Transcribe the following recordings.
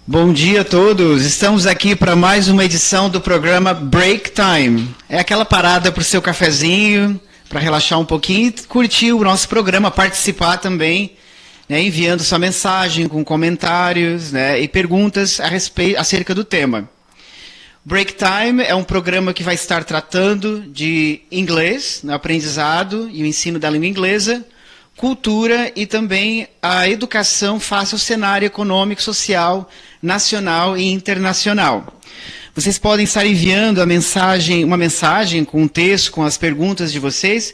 Bom dia a todos. Estamos aqui para mais uma edição do programa Break Time. É aquela parada para o seu cafezinho, para relaxar um pouquinho e curtir o nosso programa, participar também, né, enviando sua mensagem com comentários, né, e perguntas acerca do tema. Break Time é um programa que vai estar tratando de inglês, no aprendizado e o ensino da língua inglesa, cultura e também a educação face ao cenário econômico, social, nacional e internacional. Vocês podem estar enviando uma mensagem com um texto, com as perguntas de vocês,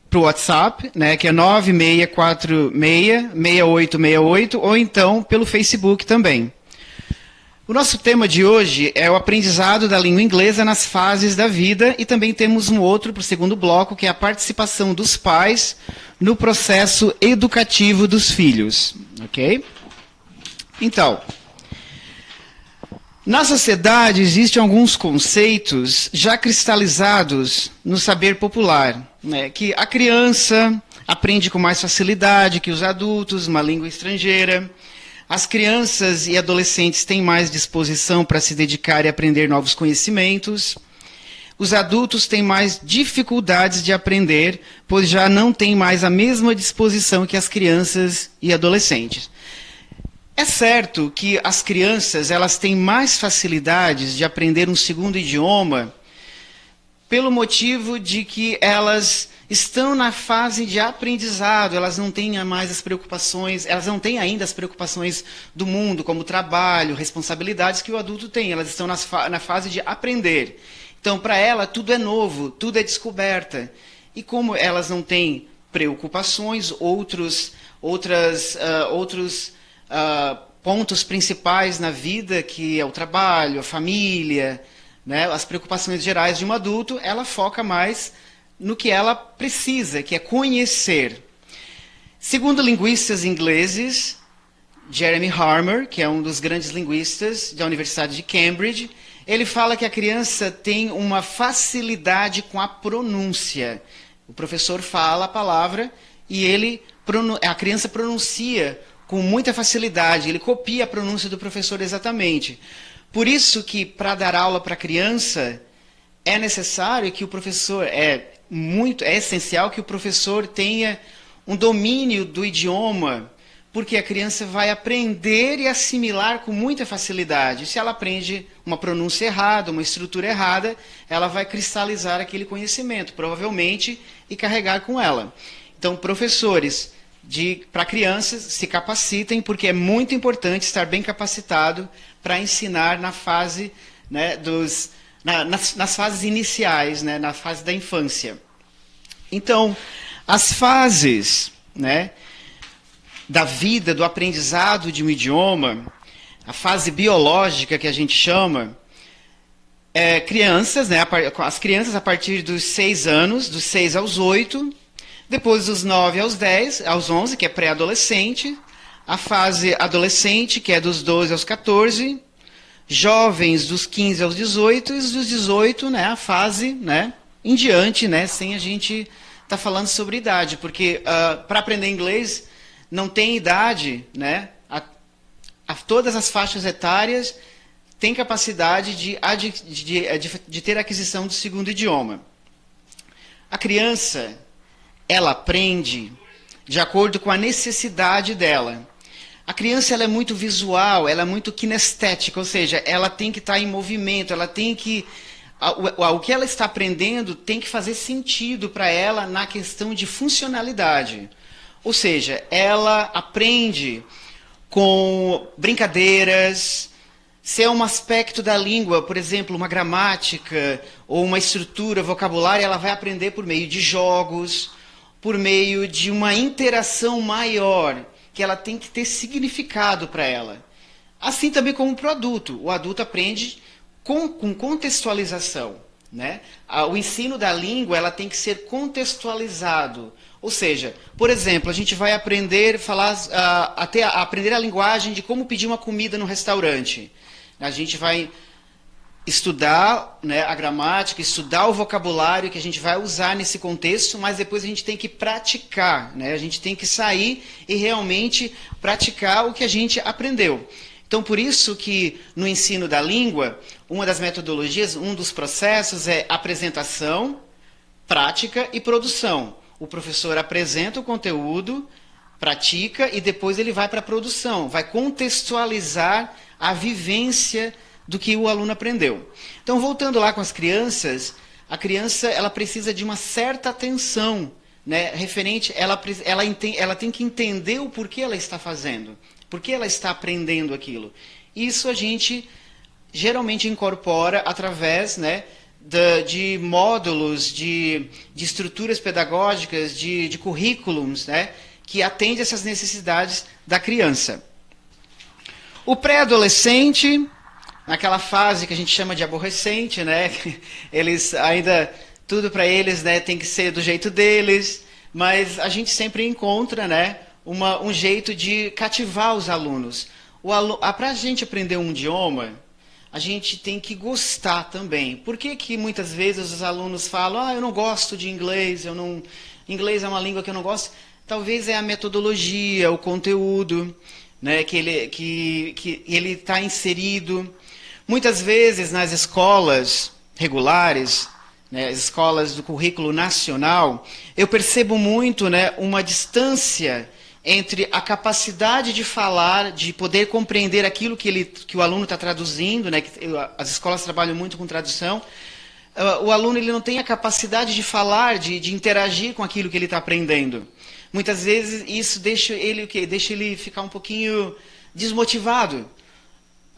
para o WhatsApp, né, que é 9646-6868, ou então pelo Facebook também. O nosso tema de hoje é o aprendizado da língua inglesa nas fases da vida, e também temos um outro para o segundo bloco, que é a participação dos pais no processo educativo dos filhos. Ok? Então, na sociedade existem alguns conceitos já cristalizados no saber popular, né, que a criança aprende com mais facilidade que os adultos uma língua estrangeira. As crianças e adolescentes têm mais disposição para se dedicar e aprender novos conhecimentos. Os adultos têm mais dificuldades de aprender, pois já não têm mais a mesma disposição que as crianças e adolescentes. É certo que as crianças elas têm mais facilidades de aprender um segundo idioma pelo motivo de que elas estão na fase de aprendizado, elas não têm mais as preocupações, elas não têm ainda as preocupações do mundo, como trabalho, responsabilidades que o adulto tem, elas estão na fase de aprender. Então, para ela, tudo é novo, tudo é descoberta. E como elas não têm preocupações, outros pontos principais na vida, que é o trabalho, a família, né, as preocupações gerais de um adulto, ela foca mais no que ela precisa, que é conhecer. Segundo linguistas ingleses, Jeremy Harmer, que é um dos grandes linguistas da Universidade de Cambridge, ele fala que a criança tem uma facilidade com a pronúncia. O professor fala a palavra e a criança pronuncia com muita facilidade, ele copia a pronúncia do professor exatamente. Por isso que, para dar aula para a criança, é necessário que o professor, é essencial que o professor tenha um domínio do idioma, porque a criança vai aprender e assimilar com muita facilidade. Se ela aprende uma pronúncia errada, uma estrutura errada, ela vai cristalizar aquele conhecimento, provavelmente, e carregar com ela. Então, professores para crianças se capacitem, porque é muito importante estar bem capacitado para ensinar na fase, né, nas fases iniciais, né, na fase da infância. Então, as fases, né, da vida, do aprendizado de um idioma, a fase biológica que a gente chama, crianças, né, as crianças a partir dos 6 anos, dos 6 aos 8, depois dos 9 aos 11, que é pré-adolescente, a fase adolescente, que é dos 12 aos 14, jovens dos 15 aos 18, e dos 18, né, a fase, né, em diante, né, sem a gente estar falando sobre idade, porque para aprender inglês não tem idade, né, todas as faixas etárias têm capacidade de ter aquisição do segundo idioma. A criança, ela aprende de acordo com a necessidade dela. A criança ela é muito visual, ela é muito kinestética, ou seja, ela tem que estar em movimento, ela tem que... O que ela está aprendendo tem que fazer sentido para ela na questão de funcionalidade. Ou seja, ela aprende com brincadeiras, se é um aspecto da língua, por exemplo, uma gramática ou uma estrutura, vocabulário, ela vai aprender por meio de jogos, por meio de uma interação maior, que ela tem que ter significado para ela. Assim também como para o adulto. O adulto aprende com contextualização, né? O ensino da língua ela tem que ser contextualizado. Ou seja, por exemplo, a gente vai aprender aprender a linguagem de como pedir uma comida no restaurante. A gente vai estudar, né, a gramática, estudar o vocabulário que a gente vai usar nesse contexto, mas depois a gente tem que praticar, né? A gente tem que sair e realmente praticar o que a gente aprendeu. Então, por isso que no ensino da língua, uma das metodologias, um dos processos é apresentação, prática e produção. O professor apresenta o conteúdo, pratica e depois ele vai para a produção, vai contextualizar a vivência do que o aluno aprendeu. Então, voltando lá com as crianças, a criança ela precisa de uma certa atenção, né, referente, ela tem que entender o porquê ela está fazendo, por que ela está aprendendo aquilo. Isso a gente geralmente incorpora através, né, de módulos, de estruturas pedagógicas, de currículos, né, que atendem essas necessidades da criança. O pré-adolescente, naquela fase que a gente chama de aborrecente, né, eles ainda, tudo para eles, né, tem que ser do jeito deles, mas a gente sempre encontra, né, um jeito de cativar os alunos. Para a gente aprender um idioma, a gente tem que gostar também. Por que que muitas vezes os alunos falam, eu não gosto de inglês, inglês é uma língua que eu não gosto? Talvez é a metodologia, o conteúdo, né, que ele está inserido. Muitas vezes nas escolas regulares, né, as escolas do currículo nacional, eu percebo muito, né, uma distância entre a capacidade de falar, de poder compreender aquilo que o aluno está traduzindo, né, que as escolas trabalham muito com tradução. O aluno ele não tem a capacidade de falar, de interagir com aquilo que ele está aprendendo. Muitas vezes isso deixa ele o quê? Deixa ele ficar um pouquinho desmotivado.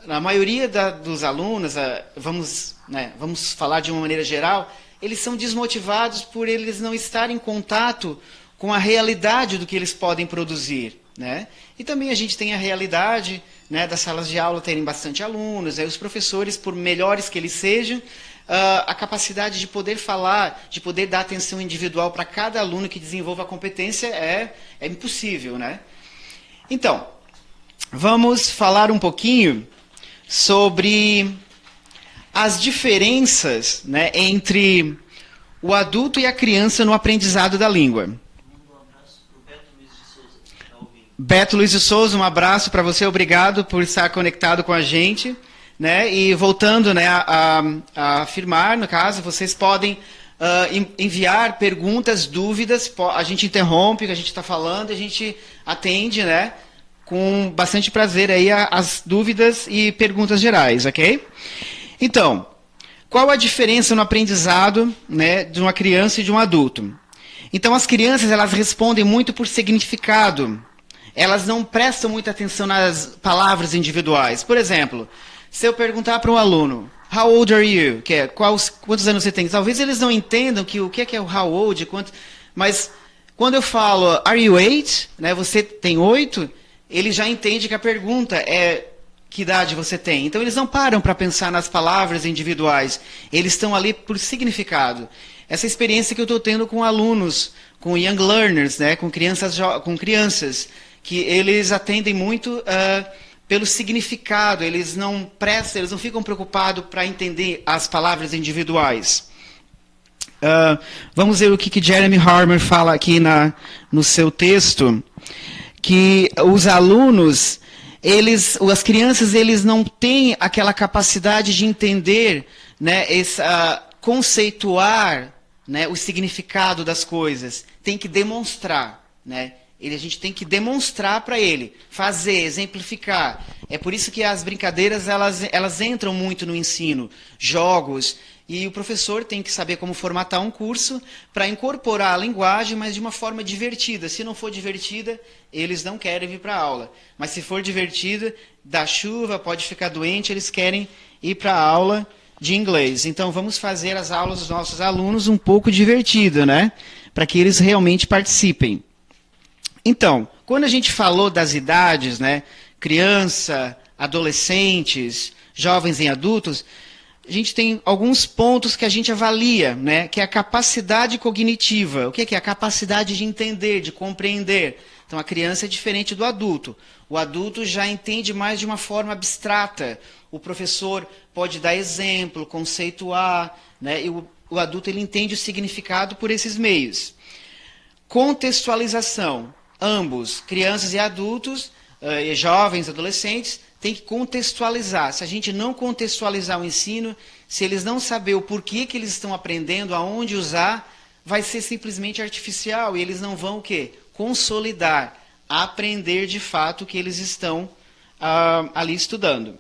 A maioria dos alunos, vamos falar de uma maneira geral, eles são desmotivados por eles não estarem em contato com a realidade do que eles podem produzir, né? E também a gente tem a realidade, né, das salas de aula terem bastante alunos, os professores, por melhores que eles sejam, a capacidade de poder falar, de poder dar atenção individual para cada aluno que desenvolva a competência é impossível, né? Então, vamos falar um pouquinho sobre as diferenças, né, entre o adulto e a criança no aprendizado da língua. Beto Luiz de Souza, um abraço para você, obrigado por estar conectado com a gente. Né? E voltando, né, a afirmar, no caso, vocês podem enviar perguntas, dúvidas, a gente interrompe o que a gente está falando, a gente atende, né, com bastante prazer aí as dúvidas e perguntas gerais, ok? Então, qual a diferença no aprendizado, né, de uma criança e de um adulto? Então, as crianças elas respondem muito por significado, elas não prestam muita atenção nas palavras individuais. Por exemplo, se eu perguntar para um aluno, how old are you? Que é, quantos anos você tem? Talvez eles não entendam o que é o how old, mas quando eu falo, are you 8? Né, você tem 8? Ele já entende que a pergunta é que idade você tem. Então eles não param para pensar nas palavras individuais. Eles estão ali por significado. Essa experiência que eu estou tendo com alunos, com young learners, né, com crianças, que eles atendem muito pelo significado, eles não ficam preocupados para entender as palavras individuais. Vamos ver o que Jeremy Harmer fala aqui no seu texto, que os alunos, as crianças, eles não têm aquela capacidade de entender, né, conceituar, né, o significado das coisas. Tem que demonstrar, né? A gente tem que demonstrar para ele, fazer, exemplificar. É por isso que as brincadeiras elas entram muito no ensino, jogos, e o professor tem que saber como formatar um curso para incorporar a linguagem, mas de uma forma divertida. Se não for divertida, eles não querem vir para a aula. Mas se for divertida, dá chuva, pode ficar doente, eles querem ir para a aula de inglês. Então vamos fazer as aulas dos nossos alunos um pouco divertidas, né? Para que eles realmente participem. Então, quando a gente falou das idades, né, criança, adolescentes, jovens e adultos, a gente tem alguns pontos que a gente avalia, né, que é a capacidade cognitiva. O que é a capacidade de entender, de compreender? Então, a criança é diferente do adulto. O adulto já entende mais de uma forma abstrata. O professor pode dar exemplo, conceituar, né, e o adulto ele entende o significado por esses meios. Contextualização. Ambos, crianças e adultos, jovens, adolescentes, tem que contextualizar. Se a gente não contextualizar o ensino, se eles não saber o porquê que eles estão aprendendo, aonde usar, vai ser simplesmente artificial e eles não vão o quê? Consolidar, aprender de fato o que eles estão ali estudando.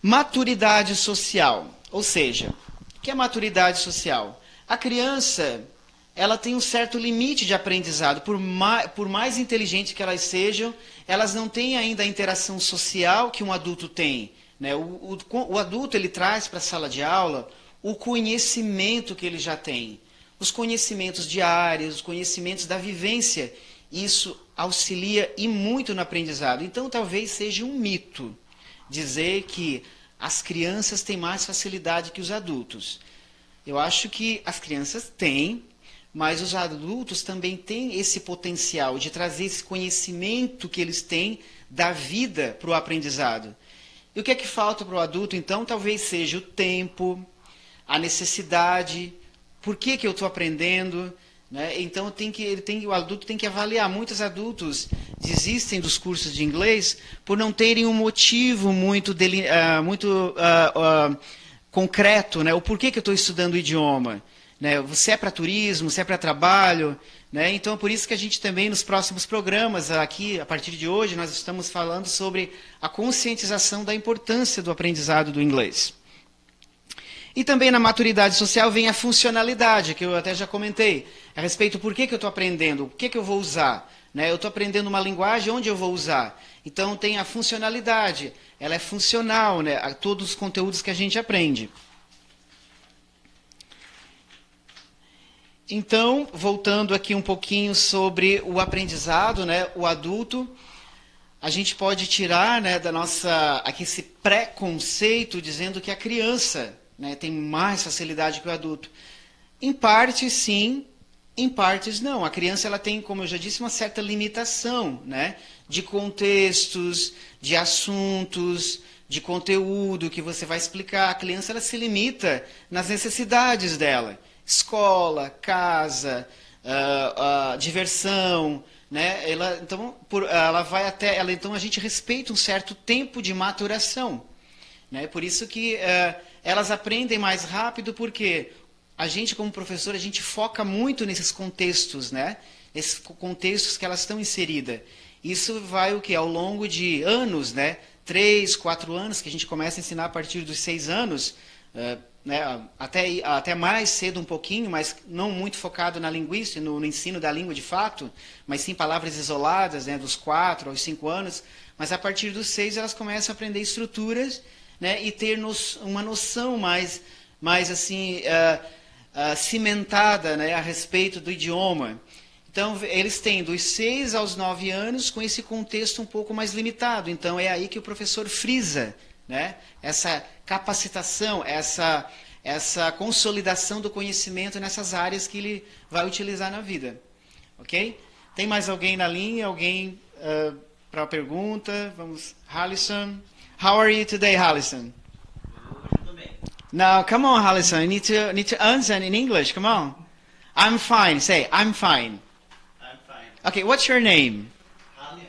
Maturidade social, ou seja, o que é maturidade social? A criança, ela tem um certo limite de aprendizado, por mais inteligentes que elas sejam, elas não têm ainda a interação social que um adulto tem. Né? O adulto, ele traz para a sala de aula o conhecimento que ele já tem, os conhecimentos diários, os conhecimentos da vivência. Isso auxilia e muito no aprendizado. Então, talvez seja um mito dizer que as crianças têm mais facilidade que os adultos. Eu acho que as crianças têm, mas os adultos também têm esse potencial de trazer esse conhecimento que eles têm da vida para o aprendizado. E o que é que falta para o adulto, então? Talvez seja o tempo, a necessidade, por que eu estou aprendendo, né? Então o adulto tem que avaliar. Muitos adultos desistem dos cursos de inglês por não terem um motivo muito concreto, né? O porquê que eu estou estudando o idioma. Né? Se é para turismo, se é para trabalho. Né? Então, é por isso que a gente também, nos próximos programas, aqui, a partir de hoje, nós estamos falando sobre a conscientização da importância do aprendizado do inglês. E também na maturidade social vem a funcionalidade, que eu até já comentei, a respeito do porquê que eu estou aprendendo, o que eu vou usar. Né? Eu estou aprendendo uma linguagem, onde eu vou usar? Então tem a funcionalidade, ela é funcional, né, a todos os conteúdos que a gente aprende. Então, voltando aqui um pouquinho sobre o aprendizado, né, o adulto, a gente pode tirar, né, da nossa, aqui esse preconceito dizendo que a criança, né, tem mais facilidade que o adulto. Em parte, sim, em partes, não. A criança, ela tem, como eu já disse, uma certa limitação, né, de contextos, de assuntos, de conteúdo que você vai explicar. A criança, ela se limita nas necessidades dela. Escola, casa, diversão, né? Então a gente respeita um certo tempo de maturação, né? Por isso que elas aprendem mais rápido, porque a gente, como professor, a gente foca muito nesses contextos, né? Esses contextos que elas estão inseridas. Isso vai o quê? Ao longo de anos, né? 3, 4 anos, que a gente começa a ensinar a partir dos 6 anos, né? Até mais cedo um pouquinho, mas não muito focado na linguística, no ensino da língua de fato, mas sim palavras isoladas, né? Dos 4 aos 5 anos. Mas a partir dos 6 elas começam a aprender estruturas, né? E ter uma noção mais assim, cimentada, né? A respeito do idioma. Então, eles têm dos 6 aos 9 anos com esse contexto um pouco mais limitado. Então, é aí que o professor frisa, né? Essa capacitação, essa consolidação do conhecimento nessas áreas que ele vai utilizar na vida. Ok? Tem mais alguém na linha? Alguém para a pergunta? Vamos, Halisson. How are you today, Halisson? Now, come on, Halisson. You need to answer in English. Come on. I'm fine. Say, I'm fine. I'm fine. Okay, what's your name? Halin.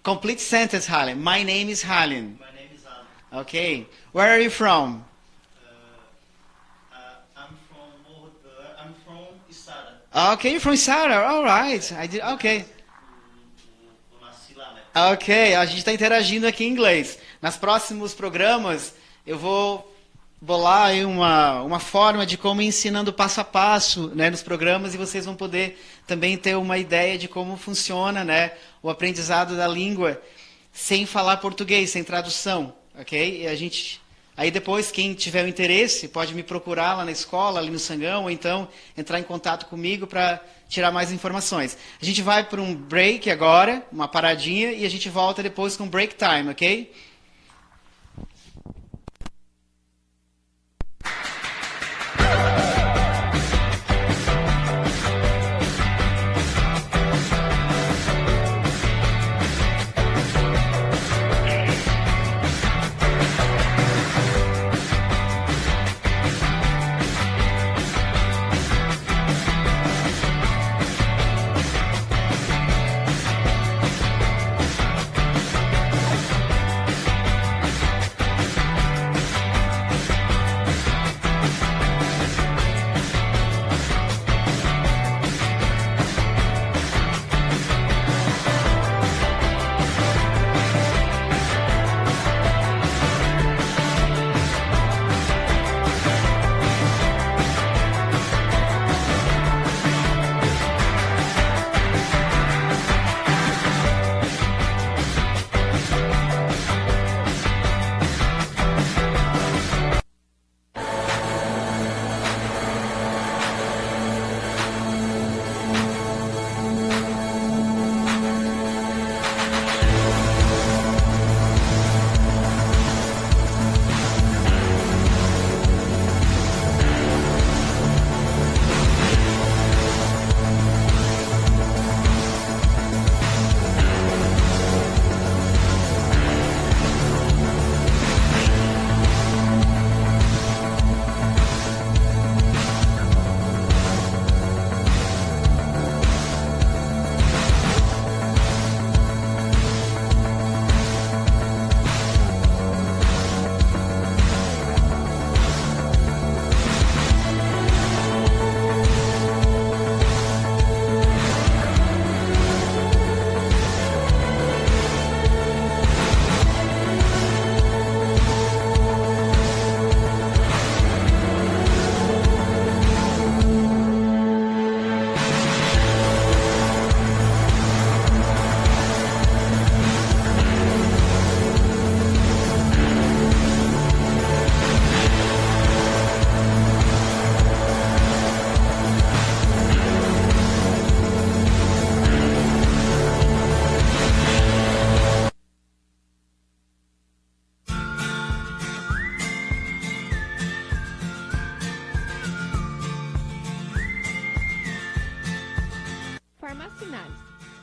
Complete sentence, Halin. My name is Halin. My name is Halin. Okay. Where are you from? I'm from Isara. Okay, you're from Sara. All right. Okay. Eu nasci lá, né? Ok, a gente está interagindo aqui em inglês. Nos próximos programas, eu vou bolar aí uma forma de como ir ensinando passo a passo, né, nos programas, e vocês vão poder também ter uma ideia de como funciona, né, o aprendizado da língua sem falar português, sem tradução, ok? E aí depois, quem tiver o interesse, pode me procurar lá na escola, ali no Sangão, ou então entrar em contato comigo para tirar mais informações. A gente vai para um break agora, uma paradinha, e a gente volta depois com break time, ok?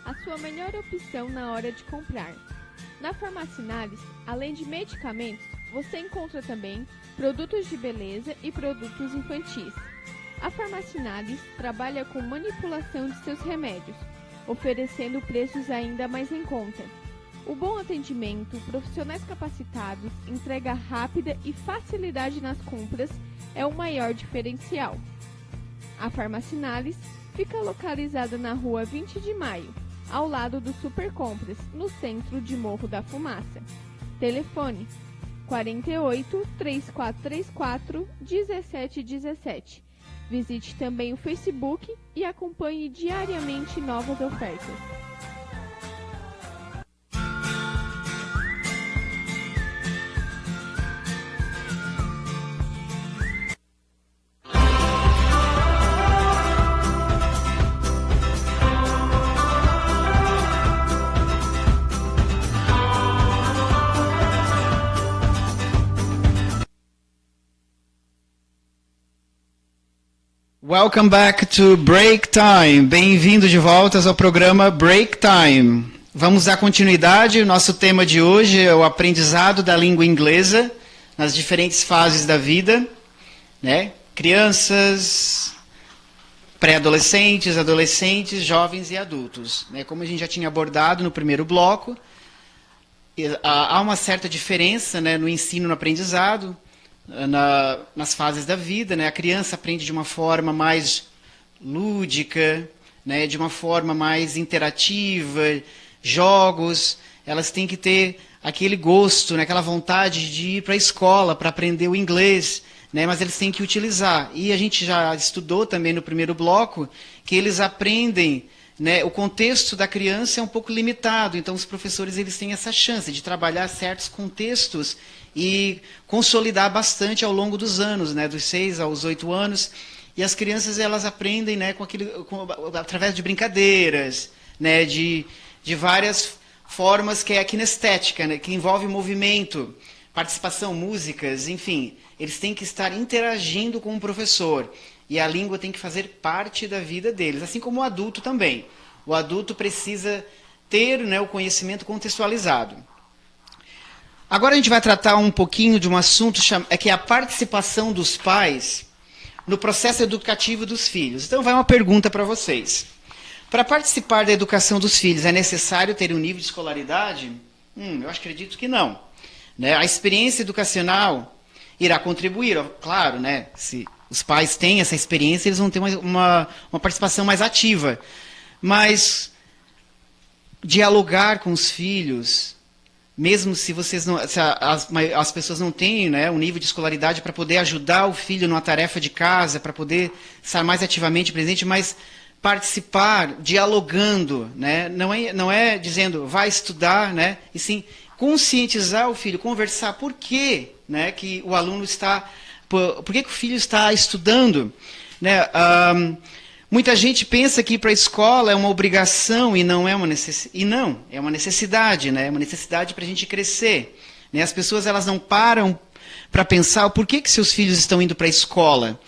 a sua melhor opção na hora de comprar. Na Farmacinales, além de medicamentos, você encontra também produtos de beleza e produtos infantis. A Farmacinales trabalha com manipulação de seus remédios, oferecendo preços ainda mais em conta. O bom atendimento, profissionais capacitados, entrega rápida e facilidade nas compras é o maior diferencial. A Farmacinales fica localizada na rua 20 de Maio, ao lado do Super Compras, no centro de Morro da Fumaça. Telefone 48 3434 1717. Visite também o Facebook e acompanhe diariamente novas ofertas. Welcome back to Break Time. Bem-vindo de volta ao programa Break Time. Vamos dar continuidade. O nosso tema de hoje é o aprendizado da língua inglesa nas diferentes fases da vida, né? Crianças, pré-adolescentes, adolescentes, jovens e adultos. Né? Como a gente já tinha abordado no primeiro bloco, há uma certa diferença, né, no ensino e no aprendizado. Nas fases da vida, né? A criança aprende de uma forma mais lúdica, né? De uma forma mais interativa, jogos, elas têm que ter aquele gosto, né? Aquela vontade de ir para a escola para aprender o inglês, né? Mas eles têm que utilizar. E a gente já estudou também no primeiro bloco que eles aprendem, né? O contexto da criança é um pouco limitado, então os professores eles têm essa chance de trabalhar certos contextos e consolidar bastante ao longo dos anos, né, dos 6 aos 8 anos. E as crianças elas aprendem, né, através de brincadeiras, né, de várias formas que é a kinestética, né, que envolve movimento, participação, músicas, enfim. Eles têm que estar interagindo com o professor. E a língua tem que fazer parte da vida deles, assim como o adulto também. O adulto precisa ter, né, o conhecimento contextualizado. Agora a gente vai tratar um pouquinho de um assunto que é a participação dos pais no processo educativo dos filhos. Então vai uma pergunta para vocês. Para participar da educação dos filhos, é necessário ter um nível de escolaridade? Eu acredito que não. Né? A experiência educacional irá contribuir, claro, né? Se os pais têm essa experiência, eles vão ter uma participação mais ativa. Mas dialogar com os filhos, mesmo se vocês não, se as pessoas não têm, né, um nível de escolaridade para poder ajudar o filho numa tarefa de casa, para poder estar mais ativamente presente, mas participar, dialogando, né, não é dizendo vai estudar, né, e sim conscientizar o filho, conversar por que, né, que o aluno está, por que o filho está estudando, né? Muita gente pensa que ir para a escola é uma obrigação e não é uma necessidade. E não, é uma necessidade, né? É uma necessidade para a gente crescer. Né? As pessoas elas não param para pensar o porquê que seus filhos estão indo para a escola.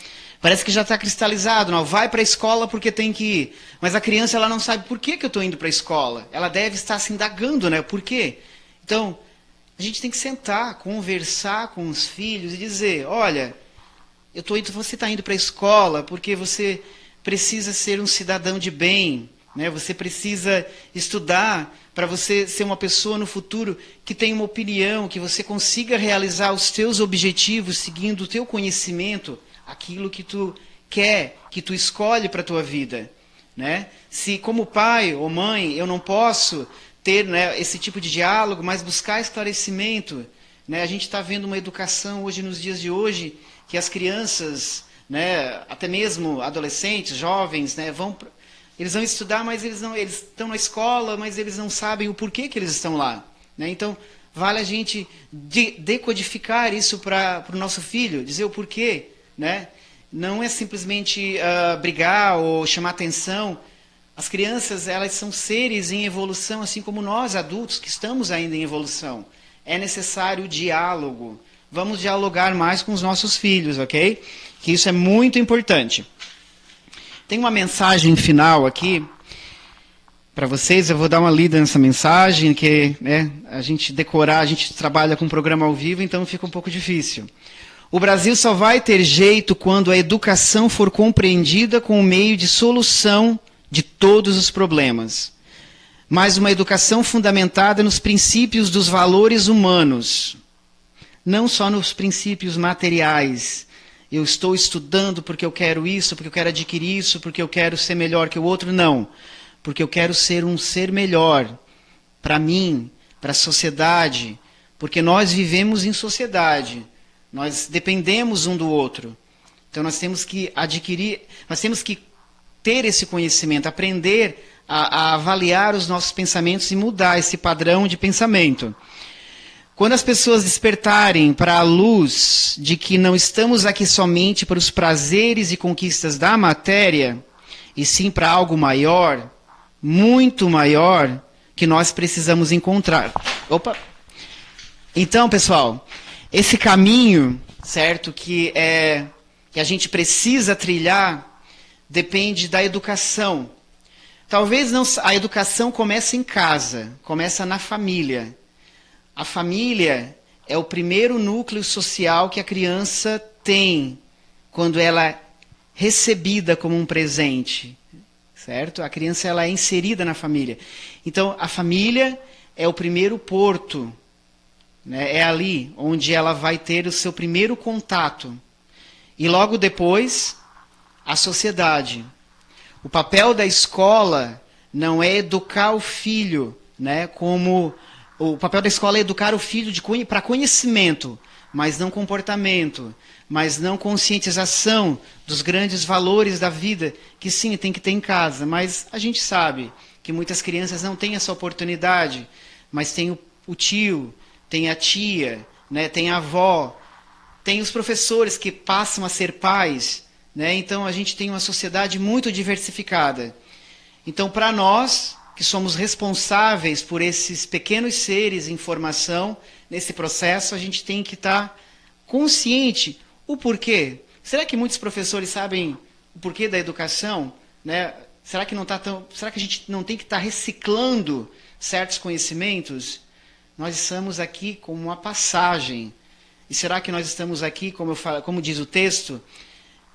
Parece que já está cristalizado, não, vai para a escola porque tem que ir. Mas a criança ela não sabe por que eu estou indo para a escola. Ela deve estar se indagando, né? Por quê? Então, a gente tem que sentar, conversar com os filhos e dizer, olha, você está indo para a escola porque você precisa ser um cidadão de bem, né? Você precisa estudar para você ser uma pessoa no futuro que tenha uma opinião, que você consiga realizar os teus objetivos seguindo o teu conhecimento, aquilo que tu quer, que tu escolhe para a tua vida. Né? Se como pai ou mãe eu não posso ter, né, esse tipo de diálogo, mas buscar esclarecimento, né? A gente está vendo uma educação hoje, nos dias de hoje, que as crianças, né, até mesmo adolescentes, jovens, né, eles vão estudar, mas eles estão na escola, mas eles não sabem o porquê que eles estão lá. Né? Então, vale a gente decodificar isso para o nosso filho, dizer o porquê. Né? Não é simplesmente brigar ou chamar atenção. As crianças, elas são seres em evolução, assim como nós, adultos, que estamos ainda em evolução. É necessário o diálogo. Vamos dialogar mais com os nossos filhos, ok? Que isso é muito importante. Tem uma mensagem final aqui para vocês. Eu vou dar uma lida nessa mensagem, que a gente decorar, a gente trabalha com programa ao vivo, então fica um pouco difícil. O Brasil só vai ter jeito quando a educação for compreendida como meio de solução de todos os problemas. Mas uma educação fundamentada nos princípios dos valores humanos, não só nos princípios materiais. Eu estou estudando porque eu quero isso, porque eu quero adquirir isso, porque eu quero ser melhor que o outro. Não, porque eu quero ser um ser melhor para mim, para a sociedade, porque nós vivemos em sociedade, nós dependemos um do outro. Então nós temos que adquirir, nós temos que ter esse conhecimento, aprender a avaliar os nossos pensamentos e mudar esse padrão de pensamento. Quando as pessoas despertarem para a luz de que não estamos aqui somente para os prazeres e conquistas da matéria, e sim para algo maior, muito maior, que nós precisamos encontrar. Opa! Então, pessoal, esse caminho, certo, que a gente precisa trilhar, depende da educação. Talvez não, a educação comece em casa, começa na família. A família é o primeiro núcleo social que a criança tem quando ela é recebida como um presente, certo? A criança ela é inserida na família. Então, a família é o primeiro porto, né? É ali onde ela vai ter o seu primeiro contato. E logo depois, a sociedade. O papel da escola não é educar o filho, né, como... O papel da escola é educar o filho para conhecimento, mas não comportamento, mas não conscientização dos grandes valores da vida, que sim, tem que ter em casa. Mas a gente sabe que muitas crianças não têm essa oportunidade, mas tem o tio, tem a tia, né, tem a avó, tem os professores que passam a ser pais, né? Então a gente tem uma sociedade muito diversificada. Então, para nós que somos responsáveis por esses pequenos seres em formação, nesse processo, a gente tem que estar consciente. O porquê? Será que muitos professores sabem o porquê da educação? Né? Será que a gente não tem que estar reciclando certos conhecimentos? Nós estamos aqui como uma passagem. E será que nós estamos aqui, como diz o texto,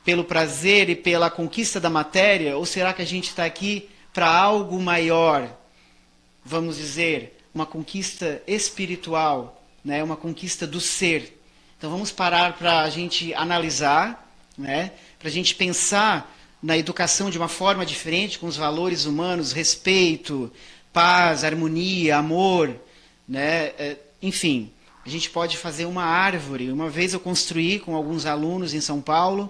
pelo prazer e pela conquista da matéria? Ou será que a gente está aqui para algo maior, vamos dizer, uma conquista espiritual, né? Uma conquista do ser. Então vamos parar para a gente analisar, né? Para a gente pensar na educação de uma forma diferente, com os valores humanos, respeito, paz, harmonia, amor, né? Enfim, a gente pode fazer uma árvore. Uma vez eu construí com alguns alunos em São Paulo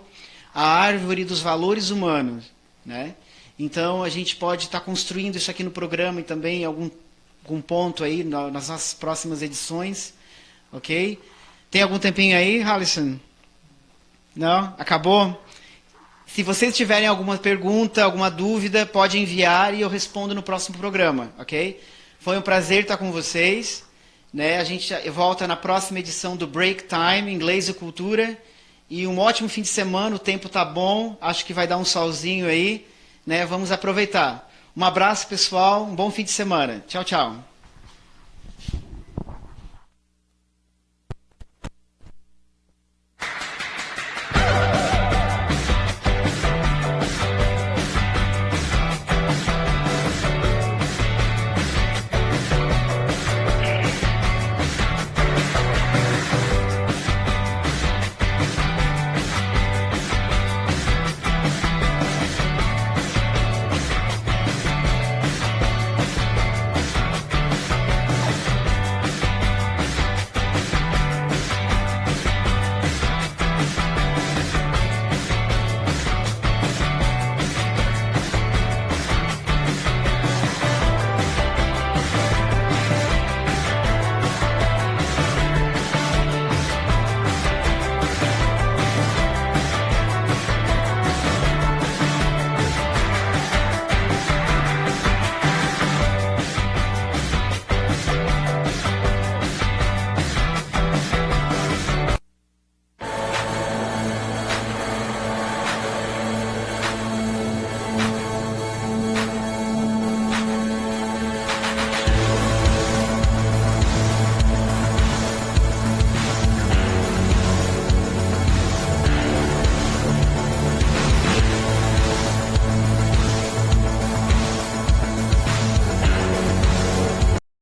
a árvore dos valores humanos, né? Então, a gente pode estar construindo isso aqui no programa e também em algum ponto aí nas nossas próximas edições, ok? Tem algum tempinho aí, Halisson? Não? Acabou? Se vocês tiverem alguma pergunta, alguma dúvida, pode enviar e eu respondo no próximo programa, ok? Foi um prazer estar com vocês, né? A gente volta na próxima edição do Break Time, Inglês e Cultura, e um ótimo fim de semana, o tempo tá bom, acho que vai dar um solzinho aí, né? Vamos aproveitar. Um abraço, pessoal. Um bom fim de semana. Tchau, tchau.